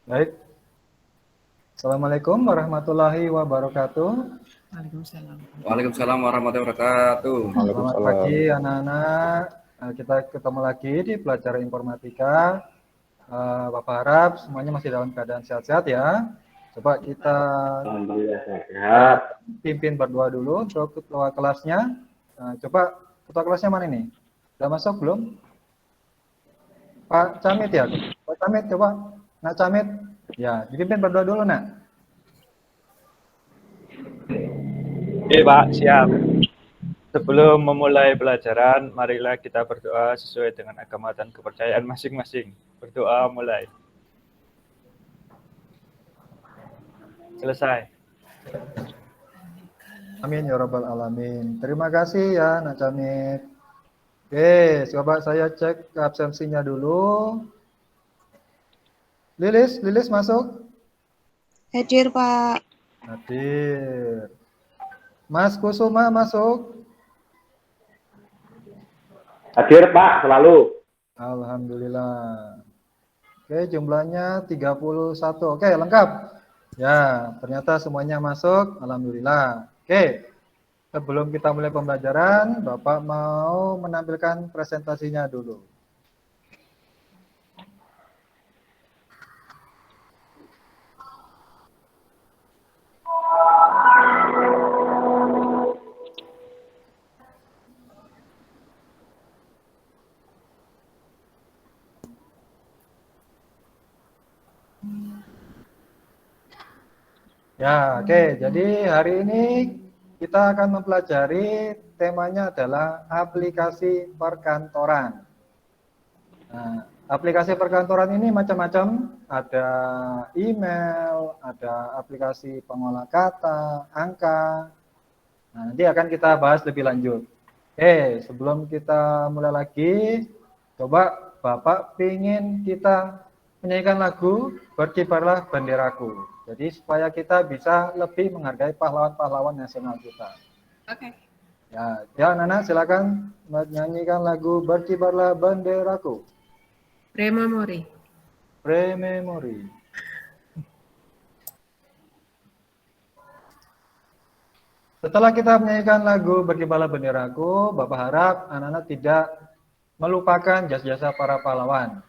Baik. Assalamualaikum warahmatullahi wabarakatuh. Waalaikumsalam. Waalaikumsalam warahmatullahi wabarakatuh. Selamat pagi anak-anak. Kita ketemu lagi di pelajaran informatika. Bapak harap semuanya masih dalam keadaan sehat-sehat ya. Coba kita pimpin berdua dulu untuk ketua kelasnya. Coba ketua kelasnya mana nih? Udah masuk belum? Pak Camit ya? Pak Camit coba. Nak Camit. Ya, dipimpin berdua dulu nak. Oke Pak, siap. Sebelum memulai pelajaran, marilah kita berdoa sesuai dengan agama dan kepercayaan masing-masing. Berdoa mulai. Selesai. Amin ya rabbal alamin. Terima kasih ya Nak Camit. Oke, coba saya cek absensinya dulu. Lilis masuk? Hadir, Pak. Hadir. Mas Kusuma masuk? Hadir, Pak, selalu. Alhamdulillah. Oke, jumlahnya 31. Oke, lengkap. Ya, ternyata semuanya masuk. Alhamdulillah. Oke, sebelum kita mulai pembelajaran, Bapak mau menampilkan presentasinya dulu. Ya, oke. Jadi hari ini kita akan mempelajari temanya adalah aplikasi perkantoran. Nah, aplikasi perkantoran ini macam-macam. Ada email, ada aplikasi pengolah kata, angka. Nah, nanti akan kita bahas lebih lanjut. Oke, sebelum kita mulai lagi, coba Bapak ingin kita menyanyikan lagu Berkibarlah Benderaku. Jadi supaya kita bisa lebih menghargai pahlawan-pahlawan nasional kita. Oke. Ya anak-anak silakan menyanyikan lagu Berkibarlah Benderaku. Premamori. Premamori. Setelah kita menyanyikan lagu Berkibarlah Benderaku, Bapak harap anak-anak tidak melupakan jasa-jasa para pahlawan.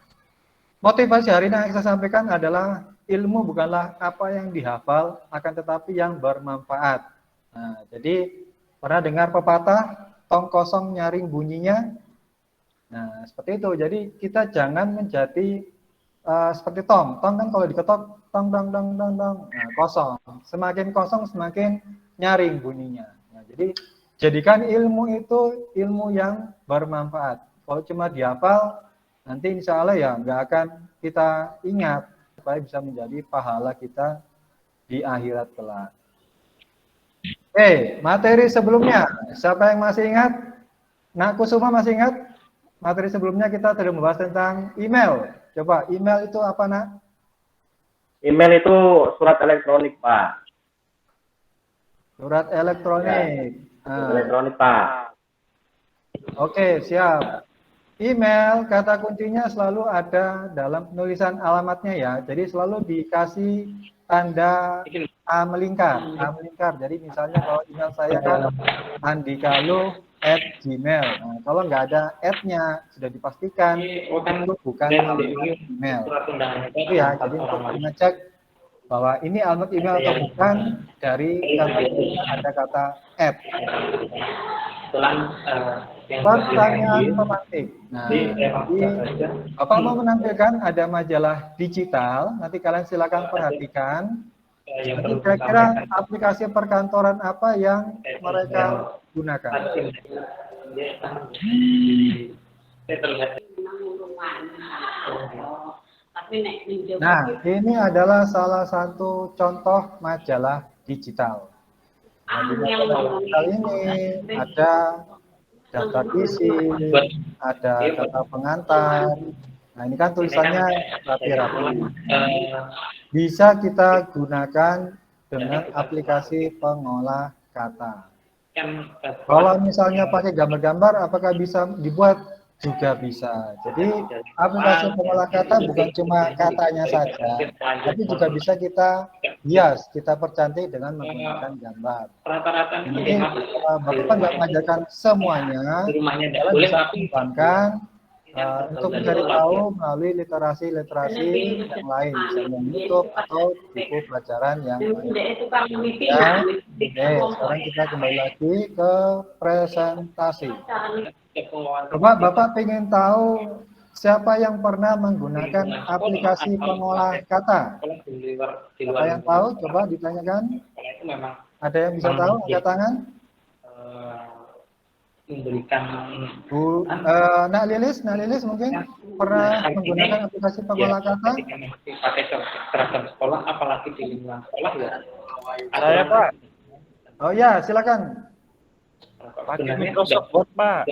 Motivasi hari ini yang saya sampaikan adalah ilmu bukanlah apa yang dihafal, akan tetapi yang bermanfaat. Nah, jadi pernah dengar pepatah, tong kosong nyaring bunyinya? Nah, seperti itu. Jadi kita jangan menjadi seperti tong. Tong kan kalau diketok, tong, dong, dong, dong, dong. Nah, kosong. Semakin kosong, semakin nyaring bunyinya. Nah, jadi jadikan ilmu itu ilmu yang bermanfaat. Kalau cuma dihafal, nanti insya Allah ya nggak akan kita ingat supaya bisa menjadi pahala kita di akhirat kelak. Oke, materi sebelumnya, siapa yang masih ingat? Nak Kusuma masih ingat? Materi sebelumnya kita sudah membahas tentang email. Coba, email itu apa, Nak? Email itu surat elektronik, Pak. Surat elektronik. Elektronik, Pak. Oke, siap. Email, kata kuncinya selalu ada dalam penulisan alamatnya ya. Jadi selalu dikasih tanda A melingkar. Jadi misalnya kalau email saya kan andikalu@gmail. Nah, kalau nggak ada @-nya sudah dipastikan itu bukan alamat email. Itu ya. Jadi untuk mengecek bahwa ini alamat email atau bukan dari kata ada kata @. Pertanyaan pemantik. Nah, Bapak mau menampilkan ada majalah digital. Nanti kalian silakan perhatikan. Nanti kira-kira aplikasi perkantoran apa yang mereka gunakan? Nah, ini adalah salah satu contoh majalah digital. Nah, di majalah digital ini ada daftar isi, ada kata pengantar. Nah, ini kan tulisannya rapi-rapi. Bisa kita gunakan dengan aplikasi pengolah kata. Kalau misalnya pakai gambar-gambar, apakah bisa dibuat juga bisa. Jadi aplikasi pengolah kata bukan cuma katanya saja, tapi juga bisa kita hias, kita percantik dengan menggunakan gambar. Jadi Bapak nggak mengajarkan semuanya, kalian bisa kembangkan untuk mencari tahu melalui literasi-literasi yang lain, misalnya YouTube atau buku pelajaran yang lain. Ya, sekarang kita kembali lagi ke presentasi. Coba Bapak ingin tahu siapa yang pernah menggunakan aplikasi pengolah kata? Siapa yang tahu? Coba ditanyakan. Ada yang bisa tahu? Angkat tangan. Nak Lilis mungkin pernah menggunakan aplikasi pengolah kata? Pakai seragam sekolah, apalagi di lingkungan sekolah ya. Saya Pak, Oh ya, silakan. pakai Microsoft Word Pak.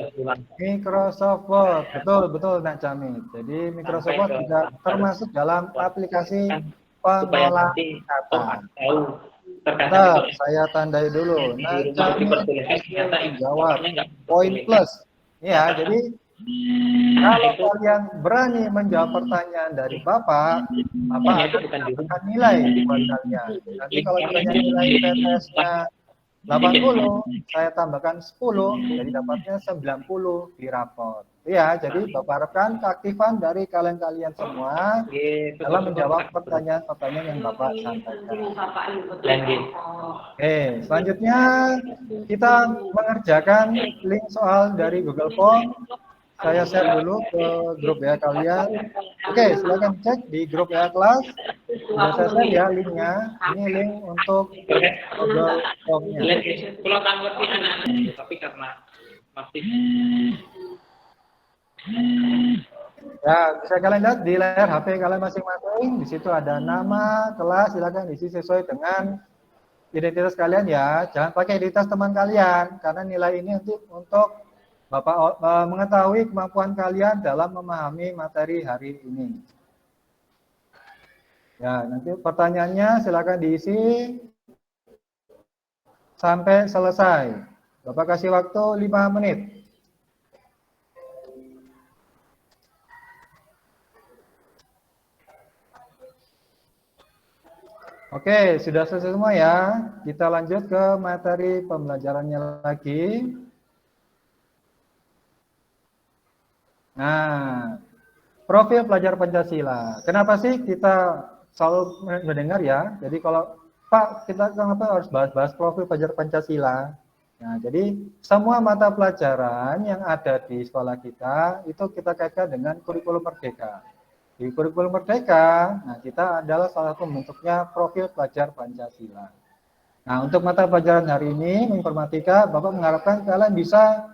Microsoft Word, betul Nak Jamil. Jadi Microsoft Word juga termasuk dalam aplikasi pengolah kata. Bentar, saya tandai dulu. Nak Jamil jawab poin plus. Ya, jadi kalau kalian berani menjawab pertanyaan dari Bapak akan memberikan nilai buat kalian. Nanti kalau ditanya nilai PTS-nya 80, saya tambahkan 10, jadi dapatnya 90 di raport. Ya, jadi Bapak harapkan keaktifan dari kalian-kalian semua dalam menjawab pertanyaan-pertanyaan yang Bapak sampaikan. Oke, selanjutnya kita mengerjakan link soal dari Google Form. Saya share dulu ke grup ya kalian. Oke, silakan cek di grup ya kelas. Sudah saya share ya linknya. Ini link untuk Google Form-nya. Kalau kan ngerti anak-anak, tapi karena masih Ya, bisa kalian lihat di layar HP kalian masing-masing. Di situ ada nama, kelas, silakan isi sesuai dengan identitas kalian ya. Jangan pakai identitas teman kalian, karena nilai ini untuk Bapak mengetahui kemampuan kalian dalam memahami materi hari ini. Ya, nanti pertanyaannya silakan diisi sampai selesai. Bapak kasih waktu 5 menit. Oke, sudah selesai semua ya. Kita lanjut ke materi pembelajarannya lagi. Nah, profil pelajar Pancasila. Kenapa sih kita selalu mendengar ya? Jadi kalau Pak, kita kenapa harus bahas-bahas profil pelajar Pancasila? Nah, jadi semua mata pelajaran yang ada di sekolah kita itu kita kaitkan dengan kurikulum merdeka. Di kurikulum merdeka, nah kita adalah salah satu bentuknya profil pelajar Pancasila. Nah, untuk mata pelajaran hari ini, informatika, Bapak mengharapkan kalian bisa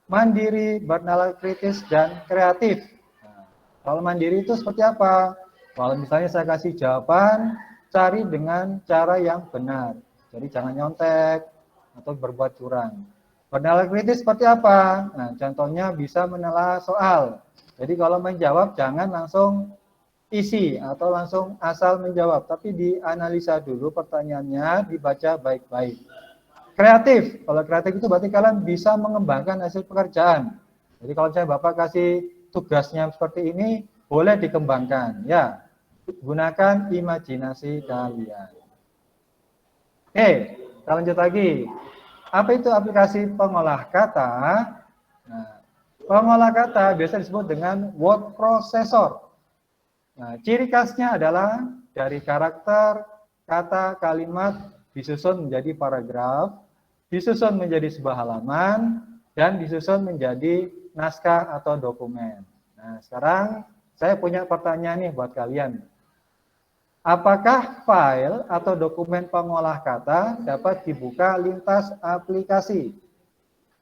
mandiri, bernalar kritis, dan kreatif. Nah, kalau mandiri itu seperti apa? Kalau misalnya saya kasih jawaban, cari dengan cara yang benar. Jadi jangan nyontek atau berbuat curang. Bernalar kritis seperti apa? Nah, contohnya bisa menelaah soal. Jadi kalau menjawab jangan langsung isi atau langsung asal menjawab, tapi dianalisa dulu pertanyaannya, dibaca baik-baik. Kreatif, kalau kreatif itu berarti kalian bisa mengembangkan hasil pekerjaan. Jadi kalau saya Bapak kasih tugasnya seperti ini, boleh dikembangkan. Ya, gunakan imajinasi kalian. Oke, kita lanjut lagi. Apa itu aplikasi pengolah kata? Nah, pengolah kata biasa disebut dengan word processor. Nah, ciri khasnya adalah dari karakter, kata, kalimat disusun menjadi paragraf, disusun menjadi sebuah halaman, dan disusun menjadi naskah atau dokumen. Nah, sekarang saya punya pertanyaan nih buat kalian. Apakah file atau dokumen pengolah kata dapat dibuka lintas aplikasi?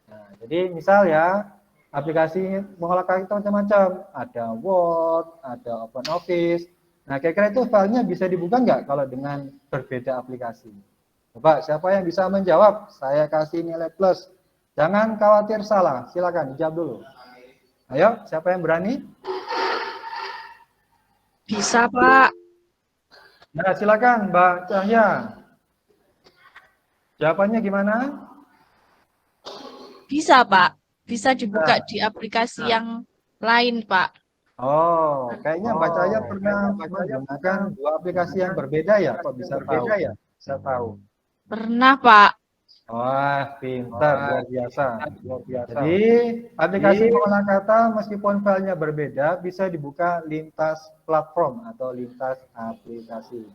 Nah, jadi misal ya, aplikasi pengolah kata itu macam-macam. Ada Word, ada OpenOffice. Nah, kira-kira itu filenya bisa dibuka nggak kalau dengan berbeda aplikasi? Coba, siapa yang bisa menjawab? Saya kasih nilai plus. Jangan khawatir salah. Silakan, dijawab dulu. Ayo, siapa yang berani? Bisa, Pak. Nah, silakan, Mbak Cahya. Jawabannya gimana? Bisa, Pak. bisa dibuka di aplikasi yang lain, Pak. Oh, kayaknya Mbak Cahaya pernah menggunakan dua aplikasi yang berbeda ya, kok bisa tahu? Bisa tahu. Pernah, Pak. Wah, pintar, luar biasa. Jadi, aplikasi pengolah kata meskipun filenya berbeda, bisa dibuka lintas platform atau lintas aplikasi.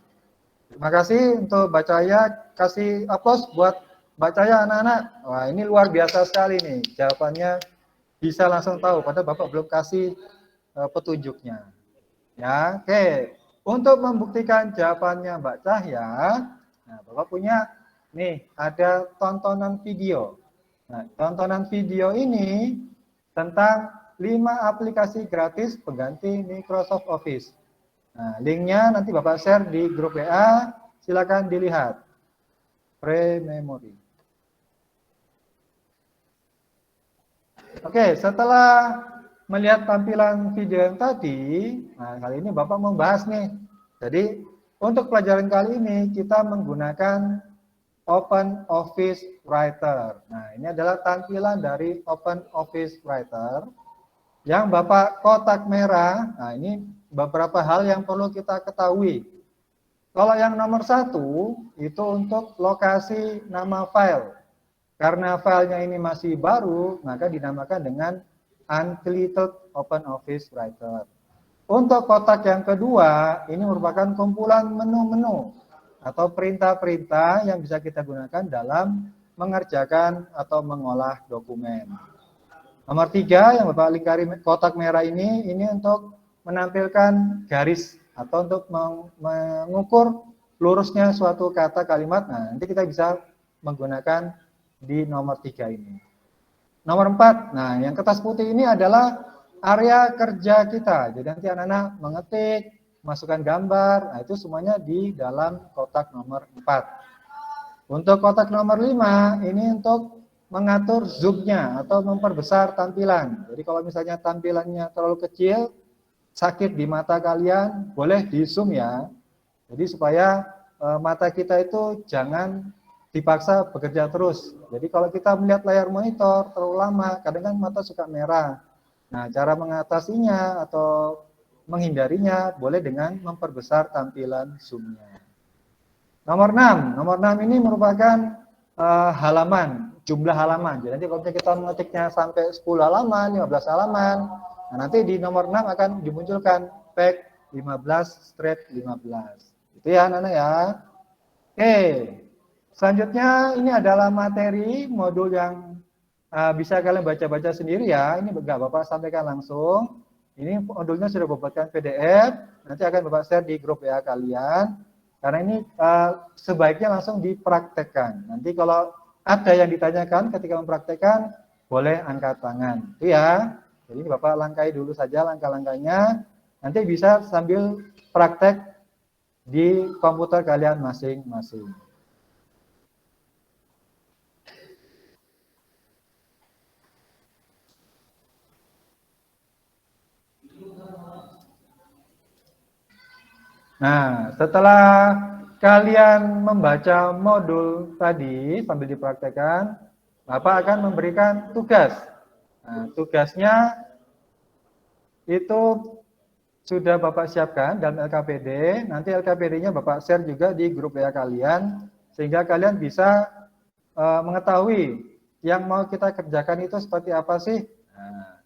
Terima kasih untuk Mbak Cahaya, kasih aplaus buat Mbak Cahaya anak-anak. Wah, ini luar biasa sekali nih, jawabannya bisa langsung tahu, padahal Bapak belum kasih petunjuknya. Ya, oke. Untuk membuktikan jawabannya Mbak Cahya, nah Bapak punya nih ada tontonan video. Nah, tontonan video ini tentang 5 aplikasi gratis pengganti Microsoft Office. Nah, linknya nanti Bapak share di grup WA, silakan dilihat. Pre-memory. Oke, setelah melihat tampilan video yang tadi, nah kali ini Bapak membahas nih. Jadi, untuk pelajaran kali ini kita menggunakan Open Office Writer. Nah, ini adalah tampilan dari Open Office Writer. Yang Bapak kotak merah, nah ini beberapa hal yang perlu kita ketahui. Kalau yang nomor 1, itu untuk lokasi nama file. Karena filenya ini masih baru, maka dinamakan dengan Unclicked Open Office Writer. Untuk kotak yang kedua, ini merupakan kumpulan menu-menu atau perintah-perintah yang bisa kita gunakan dalam mengerjakan atau mengolah dokumen. Nomor 3, yang Bapak lingkari kotak merah ini untuk menampilkan garis atau untuk mengukur lurusnya suatu kata kalimat. Nah, nanti kita bisa menggunakan di nomor 3 ini. Nomor 4, nah yang kertas putih ini adalah area kerja kita. Jadi nanti anak-anak mengetik, masukkan gambar, nah itu semuanya di dalam kotak nomor 4. Untuk kotak nomor 5, ini untuk mengatur zoom-nya atau memperbesar tampilan. Jadi kalau misalnya tampilannya terlalu kecil, sakit di mata kalian, boleh di zoom ya. Jadi supaya mata kita itu jangan dipaksa bekerja terus. Jadi kalau kita melihat layar monitor terlalu lama, kadang kan mata suka merah. Nah, cara mengatasinya atau menghindarinya boleh dengan memperbesar tampilan zoom-nya. Nomor 6 ini merupakan halaman, jumlah halaman. Jadi nanti kalau kita mengetiknya sampai 10 halaman, 15 halaman, nah nanti di nomor 6 akan dimunculkan page 15/15. Itu ya anak-anak ya. Oke. Selanjutnya ini adalah materi modul yang bisa kalian baca-baca sendiri ya. Ini enggak Bapak sampaikan langsung. Ini modulnya sudah buatkan PDF. Nanti akan Bapak share di grup WA kalian. Karena ini sebaiknya langsung dipraktekkan. Nanti kalau ada yang ditanyakan ketika mempraktekkan, boleh angkat tangan. Itu ya. Jadi Bapak langkahi dulu saja langkah-langkahnya. Nanti bisa sambil praktek di komputer kalian masing-masing. Nah, setelah kalian membaca modul tadi sambil dipraktekkan, Bapak akan memberikan tugas. Nah, tugasnya itu sudah Bapak siapkan dalam LKPD. Nanti LKPD-nya Bapak share juga di grup WA kalian, sehingga kalian bisa mengetahui yang mau kita kerjakan itu seperti apa sih. Nah,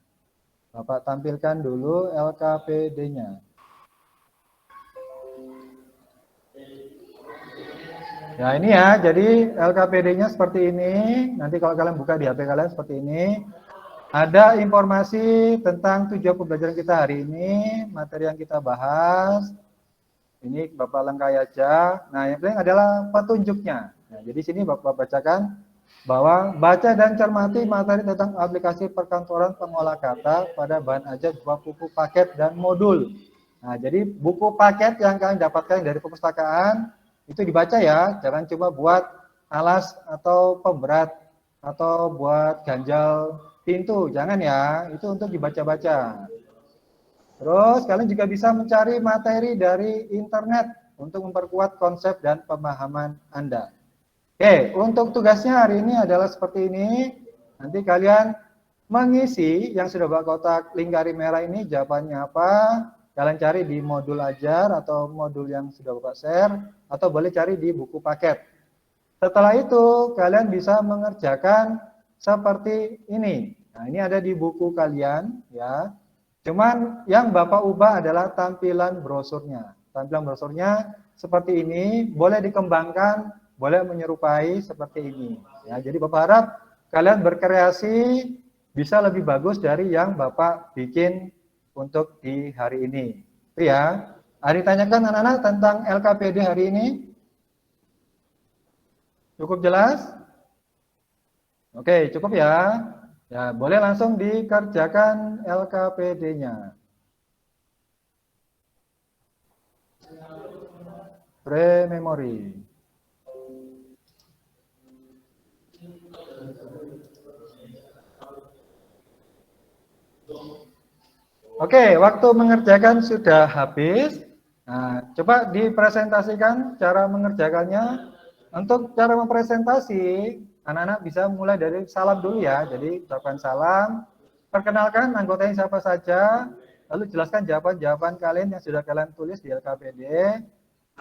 Bapak tampilkan dulu LKPD-nya. Ya ini ya, jadi LKPD-nya seperti ini. Nanti kalau kalian buka di HP kalian seperti ini. Ada informasi tentang tujuan pembelajaran kita hari ini, materi yang kita bahas. Ini Bapak lengkapi aja. Nah, yang penting adalah petunjuknya. Nah, jadi sini Bapak bacakan bahwa baca dan cermati materi tentang aplikasi perkantoran pengolah kata pada bahan ajar berupa buku paket dan modul. Nah, jadi buku paket yang kalian dapatkan dari perpustakaan itu dibaca ya, jangan cuma buat alas atau pemberat atau buat ganjal pintu, jangan ya, itu untuk dibaca-baca. Terus kalian juga bisa mencari materi dari internet untuk memperkuat konsep dan pemahaman Anda. Oke, untuk tugasnya hari ini adalah seperti ini. Nanti kalian mengisi yang sudah Bapak kotak lingkari merah ini jawabannya apa, kalian cari di modul ajar atau modul yang sudah Bapak share, atau boleh cari di buku paket. Setelah itu, kalian bisa mengerjakan seperti ini. Nah, ini ada di buku kalian, ya. Cuman yang Bapak ubah adalah tampilan brosurnya. Tampilan brosurnya seperti ini, boleh dikembangkan, boleh menyerupai seperti ini. Ya, jadi Bapak harap kalian berkreasi bisa lebih bagus dari yang Bapak bikin untuk di hari ini. Itu ya. Ada ditanyakan anak-anak tentang LKPD hari ini? Cukup jelas? Oke, cukup ya. Ya, boleh langsung dikerjakan LKPD-nya. Pre-memory. Oke, waktu mengerjakan sudah habis. Nah, coba dipresentasikan cara mengerjakannya. Untuk cara mempresentasi, anak-anak bisa mulai dari salam dulu ya. Jadi, ucapkan salam, perkenalkan anggotanya siapa saja, lalu jelaskan jawaban-jawaban kalian yang sudah kalian tulis di LKPD.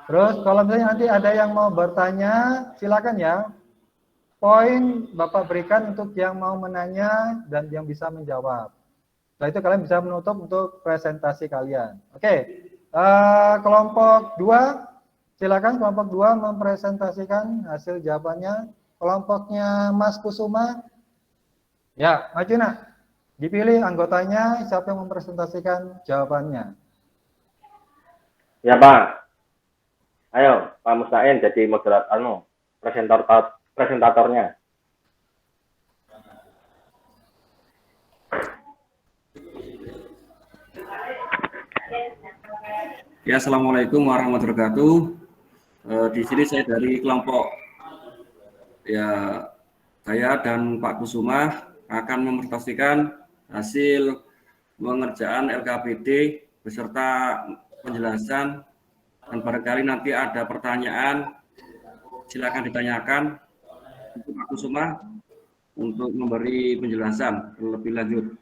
Terus, kalau misalnya nanti ada yang mau bertanya, silakan ya. Poin Bapak berikan untuk yang mau menanya dan yang bisa menjawab. Setelah itu kalian bisa menutup untuk presentasi kalian. Oke, kelompok 2, silakan kelompok 2 mempresentasikan hasil jawabannya. Kelompoknya Mas Kusuma, ya maju nak. Dipilih anggotanya, siapa yang mempresentasikan jawabannya. Ya Pak. Ayo Pak Mustaen jadi moderator, presentatornya. Ya, assalamualaikum warahmatullahi wabarakatuh. Di sini saya dari kelompok ya, saya dan Pak Kusuma akan mempresentasikan hasil pengerjaan LKPD beserta penjelasan, dan barangkali nanti ada pertanyaan silakan ditanyakan untuk Pak Kusuma untuk memberi penjelasan lebih lanjut.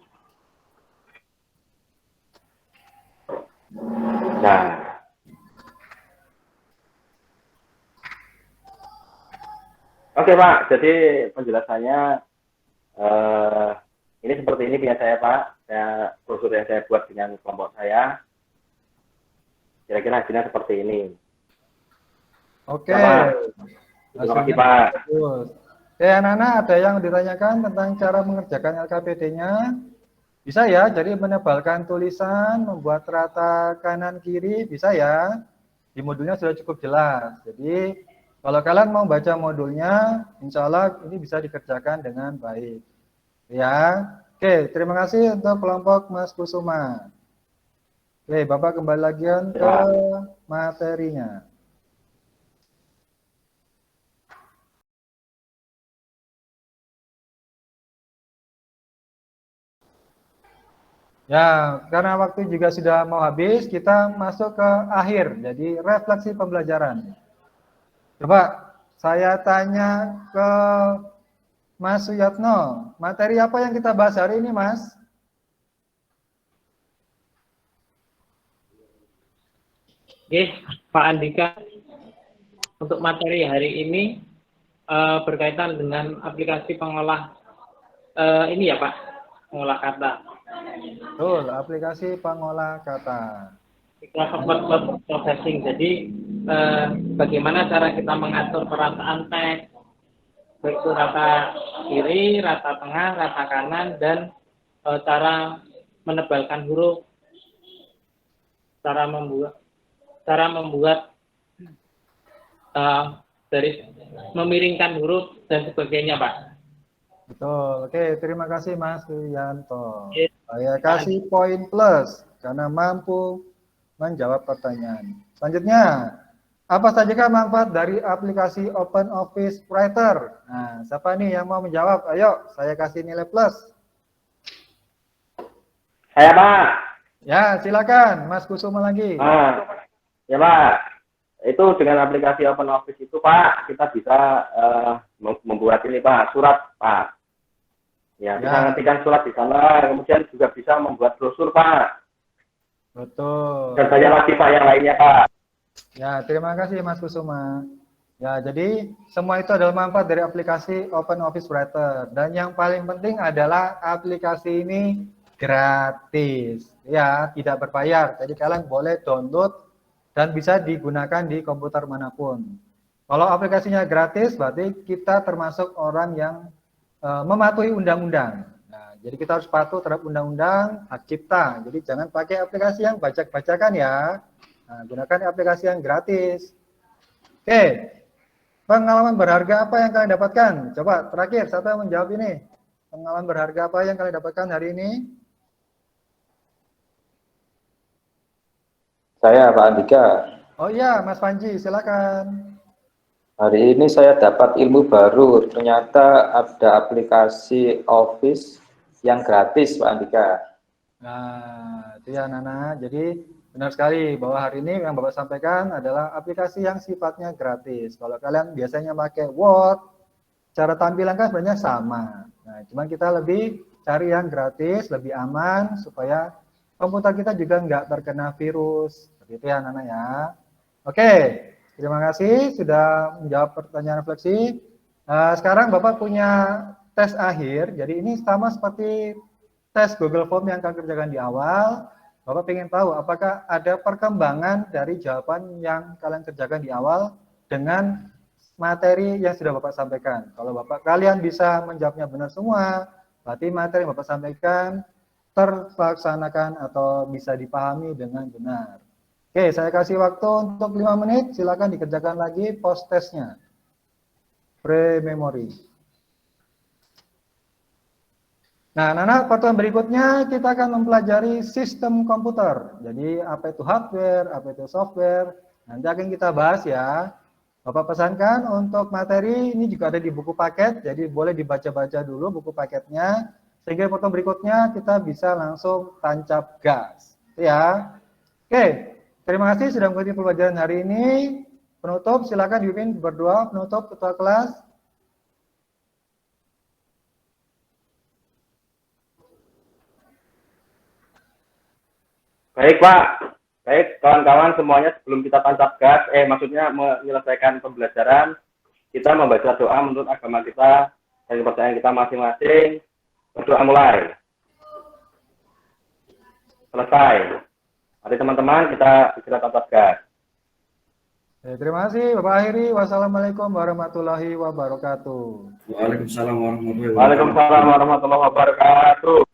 Nah, oke Pak, jadi penjelasannya ini seperti ini punya saya Pak. Saya brosur yang saya buat dengan kelompok saya. Kira-kira hasilnya seperti ini. Oke. Terima kasih Pak. Oke, anak-anak ada yang ditanyakan tentang cara mengerjakan LKPD-nya? Bisa ya, jadi menebalkan tulisan, membuat rata kanan kiri, bisa ya. Di modulnya sudah cukup jelas. Jadi, kalau kalian mau baca modulnya, insya Allah ini bisa dikerjakan dengan baik. Ya, oke, terima kasih untuk kelompok Mas Kusuma. Oke, Bapak kembali lagi ke materinya. Ya, karena waktu juga sudah mau habis, kita masuk ke akhir. Jadi, refleksi pembelajaran. Coba saya tanya ke Mas Suyatno, materi apa yang kita bahas hari ini, Mas? Oke, Pak Andika, untuk materi hari ini berkaitan dengan aplikasi pengolah ini ya Pak, pengolah kata. Betul, aplikasi pengolah kata. Word processing. Jadi bagaimana cara kita mengatur perataan teks, baik itu rata kiri, rata tengah, rata kanan, dan cara menebalkan huruf, cara membuat dari memiringkan huruf dan sebagainya, Pak. Betul. Oke, terima kasih Mas Wiyanto. Oke. Saya kasih poin plus karena mampu menjawab pertanyaan. Selanjutnya, apa saja manfaat dari aplikasi Open Office Writer? Nah, siapa nih yang mau menjawab? Ayo, saya kasih nilai plus. Saya Pak. Ya, silakan Mas Kusuma lagi. Ya Pak, itu dengan aplikasi Open Office itu Pak, kita bisa membuat ini Pak, surat Pak. Ya, bisa Ya. ngetikkan surat di sana, kemudian juga bisa membuat brosur, Pak. Betul. Dan banyak lagi, Pak, yang lainnya, Pak. Ya, terima kasih Mas Kusuma. Ya, jadi semua itu adalah manfaat dari aplikasi Open Office Writer. Dan yang paling penting adalah aplikasi ini gratis. Ya, tidak berbayar. Jadi kalian boleh download dan bisa digunakan di komputer manapun. Kalau aplikasinya gratis, berarti kita termasuk orang yang mematuhi undang-undang. Nah, jadi kita harus patuh terhadap undang-undang hak cipta. Jadi jangan pakai aplikasi yang bajak-bajakan ya. Nah, gunakan aplikasi yang gratis. Oke, pengalaman berharga apa yang kalian dapatkan? Coba terakhir, siapa yang menjawab ini? Pengalaman berharga apa yang kalian dapatkan hari ini? Saya Pak Andika. Oh iya, Mas Panji, silakan. Hari ini saya dapat ilmu baru. Ternyata ada aplikasi Office yang gratis, Pak Andika. Nah, itu ya Nana. Jadi benar sekali bahwa hari ini yang Bapak sampaikan adalah aplikasi yang sifatnya gratis. Kalau kalian biasanya pakai Word, cara tampilan kan sebenarnya sama. Nah, cuman kita lebih cari yang gratis, lebih aman supaya komputer kita juga nggak terkena virus. Seperti itu ya Nana ya. Oke, terima kasih sudah menjawab pertanyaan refleksi. Sekarang Bapak punya tes akhir. Jadi ini sama seperti tes Google Form yang kalian kerjakan di awal. Bapak ingin tahu apakah ada perkembangan dari jawaban yang kalian kerjakan di awal dengan materi yang sudah Bapak sampaikan. Kalau Bapak kalian bisa menjawabnya benar semua, berarti materi yang Bapak sampaikan terlaksanakan atau bisa dipahami dengan benar. Oke, saya kasih waktu untuk 5 menit, silakan dikerjakan lagi post testnya. Pre-memory. Nah, Nana, pertemuan berikutnya kita akan mempelajari sistem komputer. Jadi, apa itu hardware, apa itu software, nanti akan kita bahas ya. Bapak pesankan untuk materi ini juga ada di buku paket, jadi boleh dibaca-baca dulu buku paketnya, sehingga pertemuan berikutnya kita bisa langsung tancap gas. Ya. Oke, terima kasih sudah mengikuti pembelajaran hari ini. Penutup, silakan dipimpin berdoa penutup ketua kelas. Baik, Pak. Baik, kawan-kawan semuanya sebelum kita tancap gas, maksudnya menyelesaikan pembelajaran, kita membaca doa menurut agama kita dan kepercayaan kita masing-masing. Berdoa mulai. Selesai. Mari teman-teman kita tancap gas. Terima kasih, Bapak akhiri. Wassalamualaikum warahmatullahi wabarakatuh. Waalaikumsalam warahmatullahi wabarakatuh. Waalaikumsalam warahmatullahi wabarakatuh.